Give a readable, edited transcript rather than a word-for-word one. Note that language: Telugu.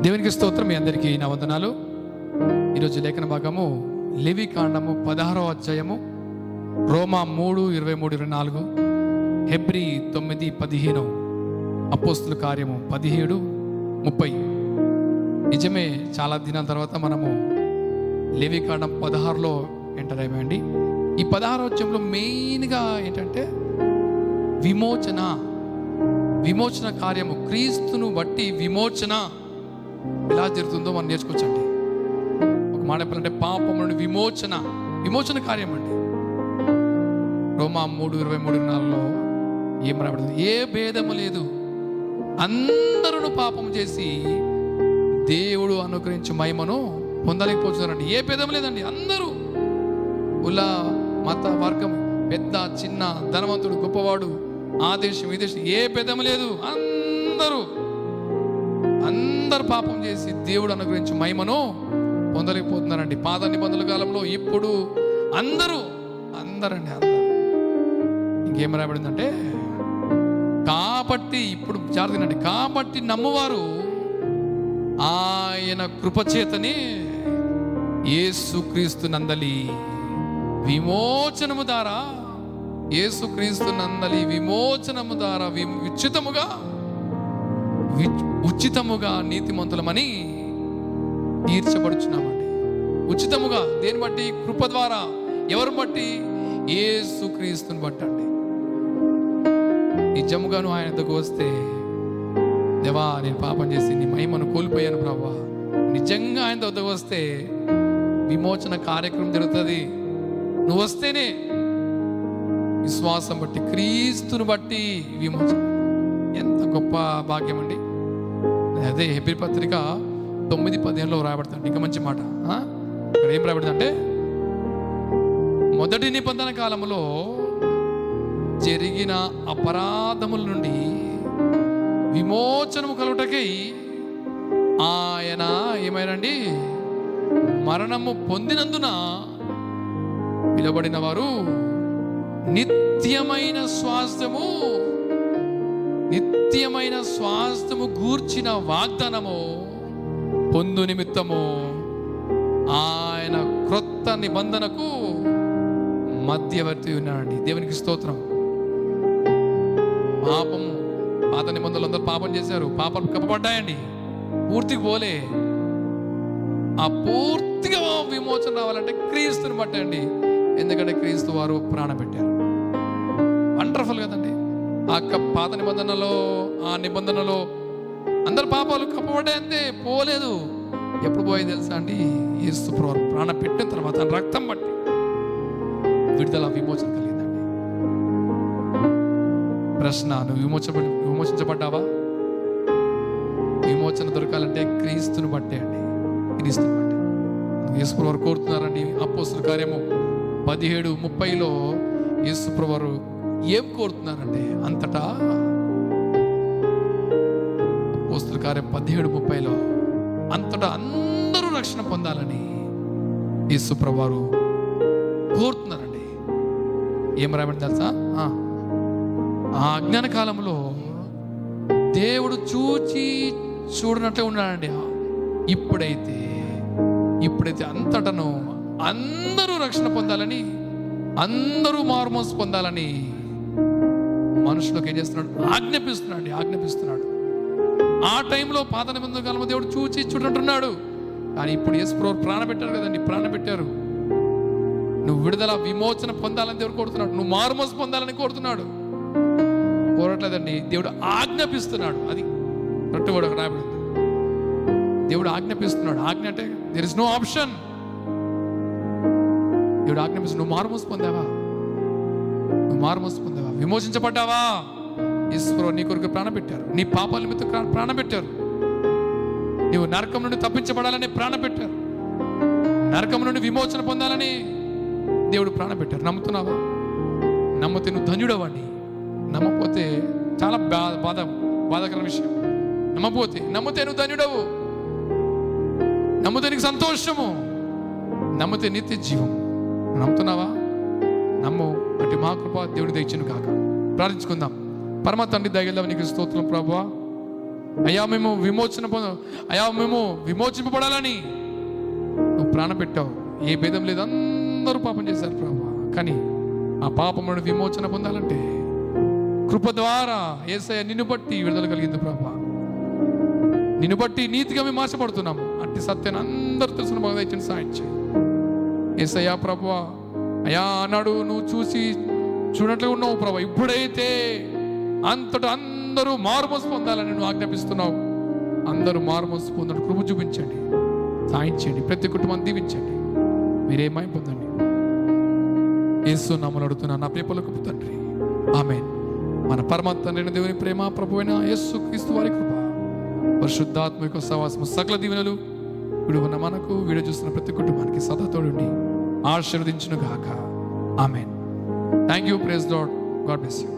దేవునికి స్తోత్రం. మీ అందరికీ నా వందనాలు. ఈరోజు లేఖన భాగము లేవికాండము 16వ అధ్యాయము, రోమా 3:23-24, హెబ్రీ 9:15, అపోస్తుల కార్యము 17:30. నిజమే, చాలా దినాల తర్వాత మనము లేవికాండం 16లో ఎంటర్ అయ్యామండి. ఈ 16వ అధ్యాయంలో మెయిన్గా ఏంటంటే విమోచన కార్యము, క్రీస్తును బట్టి విమోచన ఎలా జరుగుతుందో మనం నేర్చుకోవచ్చండి. ఒక మాట చెప్పాలంటే పాపం నుండి విమోచన కార్యం అండి. రోమా 3:23-24లో ఏం రాబడుతుంది? ఏ భేదము లేదు, అందరూ పాపం చేసి దేవుడు అనుగ్రహించి మహిమను పొందలేకపోతున్నారండి. ఏ భేదం లేదండి. అందరూ కుల మత వర్గం, పెద్ద చిన్న, ధనవంతుడు గొప్పవాడు, ఆ దేశం ఈ దేశం, ఏ భేదం లేదు. అందరు పాపం చేసి దేవుడు అనుగ్రహించి మహిమను పొందలేకపోతున్నారండి. పాత నిబంధనల కాలంలో, ఇప్పుడు అందరండి. ఇంకేం రాబడిందంటే, కాబట్టి ఇప్పుడు జాగ్రత్తనండి, కాబట్టి నమ్మువారు ఆయన కృపచేతని యేసుక్రీస్తు నందలి విమోచనము ద్వారా, యేసుక్రీస్తు నందలి విమోచనము ద్వారా ఉచితముగా నీతిమంతులమని తీర్చబడుచున్నామండి. ఉచితముగా దేని బట్టి? కృప ద్వారా. ఎవరు బట్టి? యేసుక్రీస్తుని బట్టి అండి. నిజముగాను ఆయన దగ్గరకు వస్తే, దేవా నేను పాపం చేసి నీ మహిమను కోల్పోయాను ప్రభువా, నిజంగా ఆయన దగ్గరకు వస్తే విమోచన కార్యక్రమం జరుగుతుంది. నువ్వు వస్తేనే విశ్వాసం బట్టి, క్రీస్తుని బట్టి విమోచన. ఎంత గొప్ప భాగ్యం అండి. అదే హెబ్రీ పత్రిక 9:15లో రాయబడుతుంది. ఇంకా మంచి మాట. ఇక్కడ ఏం రాయబడుతుంది అంటే, మొదటి నిబంధన కాలంలో జరిగిన అపరాధముల నుండి విమోచనము కలుగుటకై ఆయన ఏమైనండి మరణము పొందినందున పిలువబడిన వారు నిత్యమైన స్వాస్థ్యము గూర్చిన వాగ్దానము పొందు నిమిత్తము ఆయన క్రొత్త నిబంధనకు మధ్యవర్తి ఉన్నాడండి. దేవునికి స్తోత్రం. పాపము, పాత నిబంధనలు అందరూ పాపం చేశారు, పాపం కప్పబడ్డాయండి, పూర్తిగా పోలే. ఆ పూర్తిగా విమోచన రావాలంటే క్రీస్తుని బట్టండి. ఎందుకంటే క్రీస్తు వారు ప్రాణం పెట్టారు. వండర్ఫుల్ కదండి. ఆ పాత నిబంధనలో, ఆ నిబంధనలో అందరు పాపాలు కప్పబడ్డాయంతే, పోలేదు. ఎప్పుడు పోయేది తెలుసా అండి? యేసు ప్రభువు ప్రాణం పెట్టిన తర్వాత రక్తం బట్టి విడుదల, విమోచన కలిగిందండి. ప్రశ్న, నువ్వు విమోచించబడ్డావా? విమోచన దొరకాలంటే క్రీస్తుని బట్టే అండి, క్రీస్తుని బట్టే. యేసు ప్రభువు కోరుతున్నారండి. అపోస్తుల కార్యము 17:30లో యేసు ప్రభువు ఏం కోరుతున్నారంటే, అంతటా అపోస్తుల కార్యం 17:30లో అంతటా అందరూ రక్షణ పొందాలని యేసు ప్రభువు కోరుతున్నారండి. ఏం రాయబడింది తెలుసా? ఆ అజ్ఞాన కాలంలో దేవుడు చూడనట్లే ఉన్నాడండి. ఇప్పుడైతే అంతటను అందరూ రక్షణ పొందాలని, అందరూ మారుమోసు పొందాలని మనుషులకు ఏం చేస్తున్నాడు? ఆజ్ఞాపిస్తున్నాడు. ఆ టైంలో పాత నిబంధన కాలంలో దేవుడు చూడనట్టున్నాడు. కానీ ఇప్పుడు యేసు ప్రభువు ప్రాణం పెట్టారు కదండి, ప్రాణం పెట్టారు. నువ్వు విడుదల, విమోచన పొందాలని దేవుడు కోరుతున్నాడు. నువ్వు మారుమోసు పొందాలని కోరుతున్నాడు. కోరట్లేదండి, దేవుడు ఆజ్ఞాపిస్తున్నాడు. అది కరెక్ట్ వర్డ్ అక్కడ రాయబడింది. దేవుడు ఆజ్ఞాపిస్తున్నాడు. ఆజ్ఞ అంటే దేర్ ఇస్ నో ఆప్షన్. దేవుడు ఆజ్ఞాపిస్తున్నాడు. నువ్వు మారుమోసు పొందావా? విమోచించబడ్డావా? యేసు నీ కొరకు ప్రాణం పెట్టారు. నీ పాపాల నిమిత్తం ప్రాణం పెట్టారు. నీవు నరకం నుండి తప్పించబడాలని ప్రాణం పెట్టారు. నరకం నుండి విమోచన పొందాలని దేవుడు ప్రాణం పెట్టారు. నమ్ముతున్నావా? నమ్మితే నువ్వు ధన్యుడవండి. నమ్మకపోతే చాలా బాధాకర విషయం. నమ్మితే నువ్వు ధన్యుడవు. నమ్మితే నీకు సంతోషము, నమ్మితే నిత్య జీవం. నమ్ముతున్నావా? నమ్ము. అటు మా కృప దేవుని దయచేయును కాక. ప్రార్థించుకుందాం. పరమ తండ్రి దయగల నీకు స్తోత్రం ప్రభువా. అయ్యా మేము విమోచింపబడాలని నువ్వు ప్రాణం పెట్టావు. ఏ భేదం లేదు, అందరూ పాపం చేశారు ప్రభు. కానీ ఆ పాపం నుండి విమోచన పొందాలంటే కృప ద్వారా యేసయ్య నిన్ను బట్టి విడుదల కలిగింది ప్రభు. నిన్ను బట్టి నీతిగా మేము ఆశపడుతున్నాము. అట్టి సత్యాన్ని అందరూ తెలుసుకున్న బాగా దయచేసి సాయం చేయి యేసయ్య ప్రభు. అయ్యా అన్నాడు, నువ్వు చూడట్లే ఉన్నావు ప్రభు. ఇప్పుడైతే అంతటా అందరూ మారుమోసు పొందాలని నువ్వు ఆజ్ఞాపిస్తున్నావు. అందరూ మారుమోసు పొందడం కృప చూపించండి, సాయం చేయండి. ప్రతి కుటుంబాన్ని దీవించండి. మీరేమై పొందండి. యేసు నామములో అడుగుతున్నాను నా ప్రియపలకు తండ్రి, ఆమేన్. మన పరమ తండ్రి దేవుని ప్రేమ, ప్రభువైన యేసు క్రీస్తు వారి కృప, పరిశుద్ధాత్మిక సహవాసము, సకల దీవెనలు విడువన్న మనకు, వీడియో చూస్తున్న ప్రతి కుటుంబానికి సదా తోడుండి ఆశీర్వదించును గాక. Amen. Thank you. Praise Lord. God bless you.